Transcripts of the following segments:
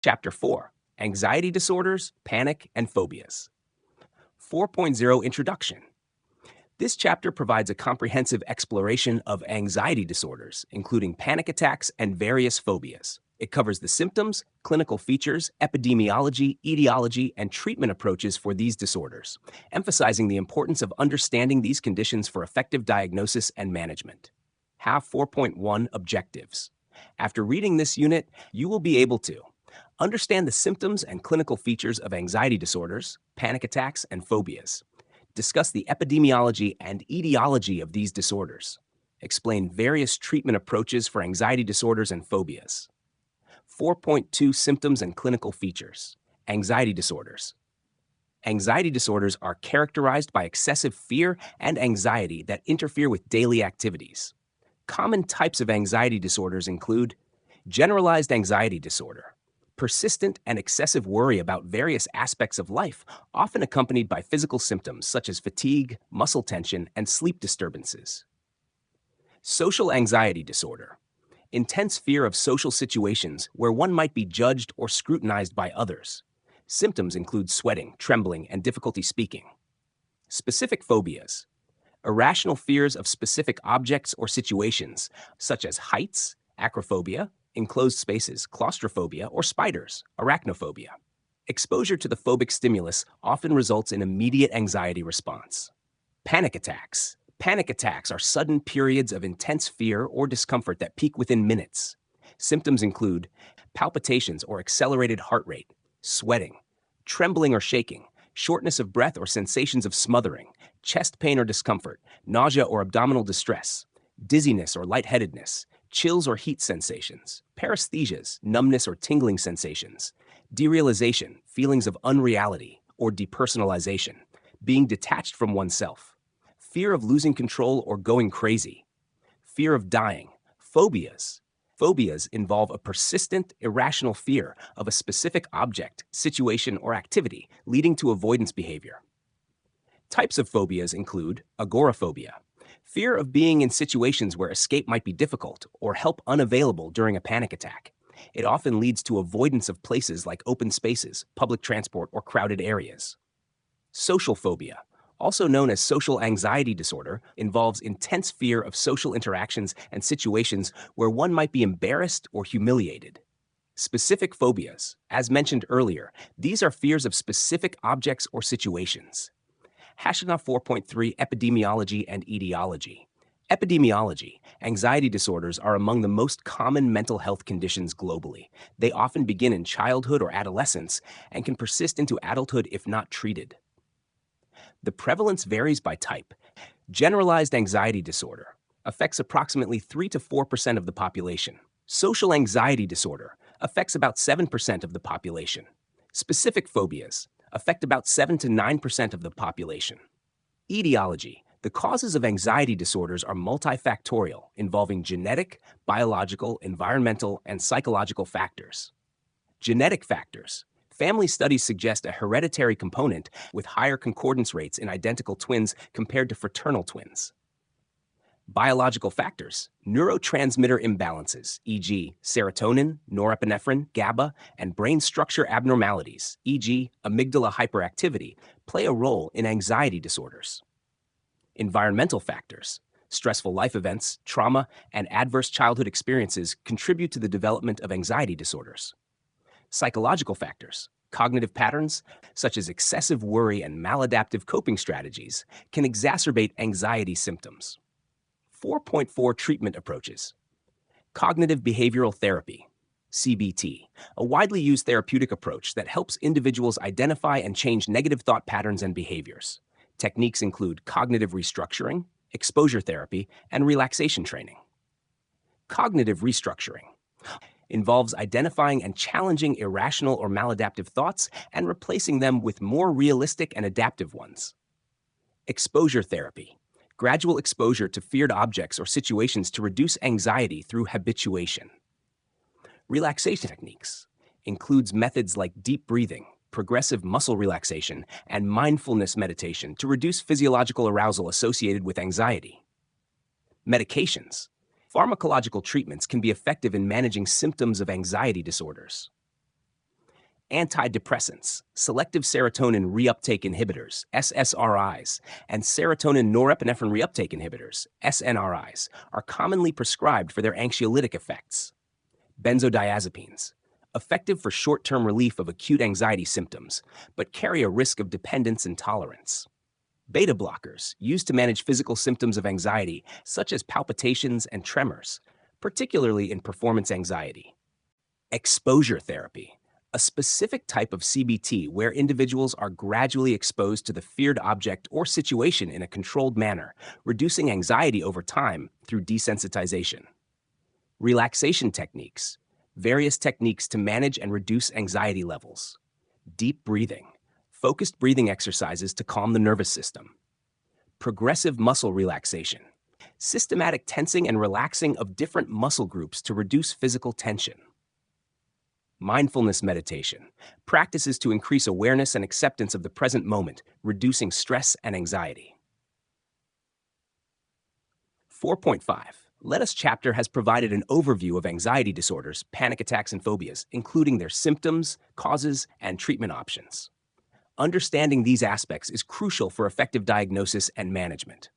Chapter 4, Anxiety Disorders, Panic, and Phobias. 4.0 Introduction. This chapter provides a comprehensive exploration of anxiety disorders, including panic attacks and various phobias. It covers the symptoms, clinical features, epidemiology, etiology, and treatment approaches for these disorders, emphasizing the importance of understanding these conditions for effective diagnosis and management. Have 4.1 Objectives. After reading this unit, you will be able to understand the symptoms and clinical features of anxiety disorders, panic attacks, and phobias. Discuss the epidemiology and etiology of these disorders. Explain various treatment approaches for anxiety disorders and phobias. 4.2 Symptoms and clinical features. Anxiety disorders. Anxiety disorders are characterized by excessive fear and anxiety that interfere with daily activities. Common types of anxiety disorders include generalized anxiety disorder, persistent and excessive worry about various aspects of life, often accompanied by physical symptoms such as fatigue, muscle tension, and sleep disturbances. Social anxiety disorder, intense fear of social situations where one might be judged or scrutinized by others. Symptoms include sweating, trembling, and difficulty speaking. Specific phobias, irrational fears of specific objects or situations, such as heights, acrophobia, enclosed spaces, claustrophobia, or spiders, arachnophobia. Exposure to the phobic stimulus often results in immediate anxiety response. Panic attacks. Panic attacks are sudden periods of intense fear or discomfort that peak within minutes. Symptoms include palpitations or accelerated heart rate, sweating, trembling or shaking, shortness of breath or sensations of smothering, chest pain or discomfort, nausea or abdominal distress, dizziness or lightheadedness, chills or heat sensations, paresthesias, numbness or tingling sensations, derealization, feelings of unreality or depersonalization, being detached from oneself, fear of losing control or going crazy, fear of dying, phobias. Phobias involve a persistent, irrational fear of a specific object, situation, or activity, leading to avoidance behavior. Types of phobias include agoraphobia, fear of being in situations where escape might be difficult or help unavailable during a panic attack. It often leads to avoidance of places like open spaces, public transport, or crowded areas. Social phobia, also known as social anxiety disorder, involves intense fear of social interactions and situations where one might be embarrassed or humiliated. Specific phobias, as mentioned earlier, these are fears of specific objects or situations. IGNOU 4.3 Epidemiology and Etiology. Epidemiology. Anxiety disorders are among the most common mental health conditions globally. They often begin in childhood or adolescence and can persist into adulthood if not treated. The prevalence varies by type. Generalized anxiety disorder affects approximately 3 to 4% of the population. Social anxiety disorder affects about 7% of the population. Specific phobias affect about 7 to 9% of the population. Etiology. The causes of anxiety disorders are multifactorial, involving genetic, biological, environmental, and psychological factors. Genetic factors. Family studies suggest a hereditary component with higher concordance rates in identical twins compared to fraternal twins. Biological factors, neurotransmitter imbalances, e.g., serotonin, norepinephrine, GABA, and brain structure abnormalities, e.g., amygdala hyperactivity, play a role in anxiety disorders. Environmental factors, stressful life events, trauma, and adverse childhood experiences contribute to the development of anxiety disorders. Psychological factors, cognitive patterns, such as excessive worry and maladaptive coping strategies, can exacerbate anxiety symptoms. 4.4 Treatment approaches. Cognitive behavioral therapy, CBT, a widely used therapeutic approach that helps individuals identify and change negative thought patterns and behaviors. Techniques include cognitive restructuring, exposure therapy, and relaxation training. Cognitive restructuring involves identifying and challenging irrational or maladaptive thoughts and replacing them with more realistic and adaptive ones. Exposure therapy, gradual exposure to feared objects or situations to reduce anxiety through habituation. Relaxation techniques includes methods like deep breathing, progressive muscle relaxation, and mindfulness meditation to reduce physiological arousal associated with anxiety. Medications. Pharmacological treatments can be effective in managing symptoms of anxiety disorders. Antidepressants, selective serotonin reuptake inhibitors, SSRIs, and serotonin norepinephrine reuptake inhibitors, SNRIs, are commonly prescribed for their anxiolytic effects. Benzodiazepines, effective for short-term relief of acute anxiety symptoms, but carry a risk of dependence and tolerance. Beta blockers, used to manage physical symptoms of anxiety, such as palpitations and tremors, particularly in performance anxiety. Exposure therapy, a specific type of CBT where individuals are gradually exposed to the feared object or situation in a controlled manner, reducing anxiety over time through desensitization. Relaxation techniques, various techniques to manage and reduce anxiety levels. Deep breathing, focused breathing exercises to calm the nervous system. Progressive muscle relaxation, systematic tensing and relaxing of different muscle groups to reduce physical tension. Mindfulness meditation, practices to increase awareness and acceptance of the present moment, reducing stress and anxiety. 4.5. Let Us chapter has provided an overview of anxiety disorders, panic attacks, and phobias, including their symptoms, causes, and treatment options. Understanding these aspects is crucial for effective diagnosis and management.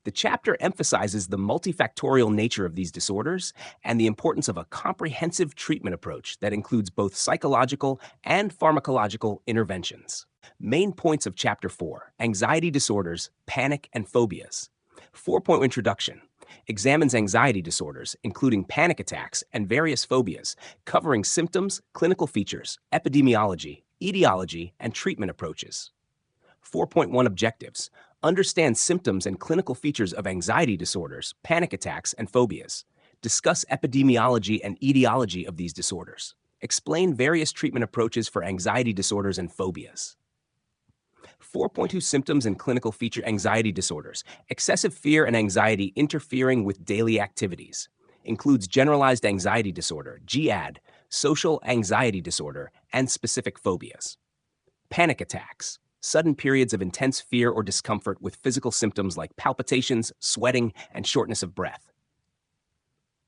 The chapter emphasizes the multifactorial nature of these disorders and the importance of a comprehensive treatment approach that includes both psychological and pharmacological interventions. Main points of Chapter 4, Anxiety Disorders, Panic and Phobias. 4-point introduction examines anxiety disorders, including panic attacks and various phobias, covering symptoms, clinical features, epidemiology, etiology, and treatment approaches. 4.1 objectives understand symptoms and clinical features of anxiety disorders, panic attacks, and phobias. Discuss epidemiology and etiology of these disorders. Explain various treatment approaches for anxiety disorders and phobias. 4.2 symptoms and clinical feature anxiety disorders. Excessive fear and anxiety interfering with daily activities. Includes generalized anxiety disorder, GAD, social anxiety disorder, and specific phobias. Panic attacks. Sudden periods of intense fear or discomfort with physical symptoms like palpitations, sweating, and shortness of breath.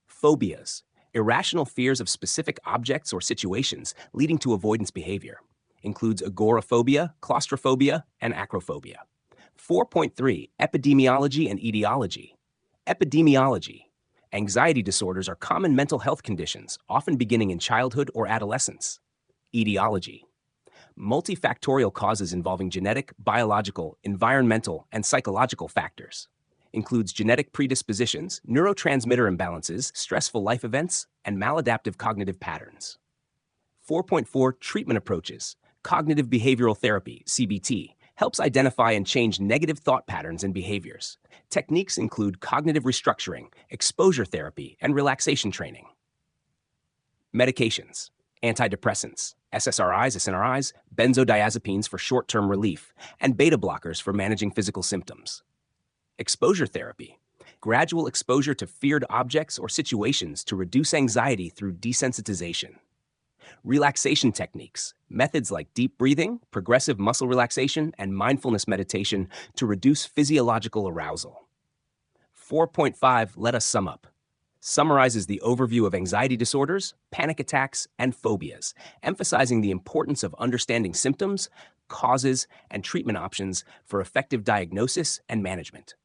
Phobias. Irrational fears of specific objects or situations leading to avoidance behavior. Includes agoraphobia, claustrophobia, and acrophobia. 4.3. Epidemiology and etiology. Epidemiology. Anxiety disorders are common mental health conditions, often beginning in childhood or adolescence. Etiology. Multifactorial causes involving genetic, biological, environmental, and psychological factors. Includes genetic predispositions, neurotransmitter imbalances, stressful life events, and maladaptive cognitive patterns. 4.4 Treatment approaches. Cognitive behavioral therapy, CBT, helps identify and change negative thought patterns and behaviors. Techniques include cognitive restructuring, exposure therapy, and relaxation training. Medications. Antidepressants, SSRIs, SNRIs, benzodiazepines for short-term relief, and beta blockers for managing physical symptoms. Exposure therapy, gradual exposure to feared objects or situations to reduce anxiety through desensitization. Relaxation techniques, methods like deep breathing, progressive muscle relaxation, and mindfulness meditation to reduce physiological arousal. 4.5 Let Us sum up. Summarizes the overview of anxiety disorders, panic attacks, and phobias, emphasizing the importance of understanding symptoms, causes, and treatment options for effective diagnosis and management.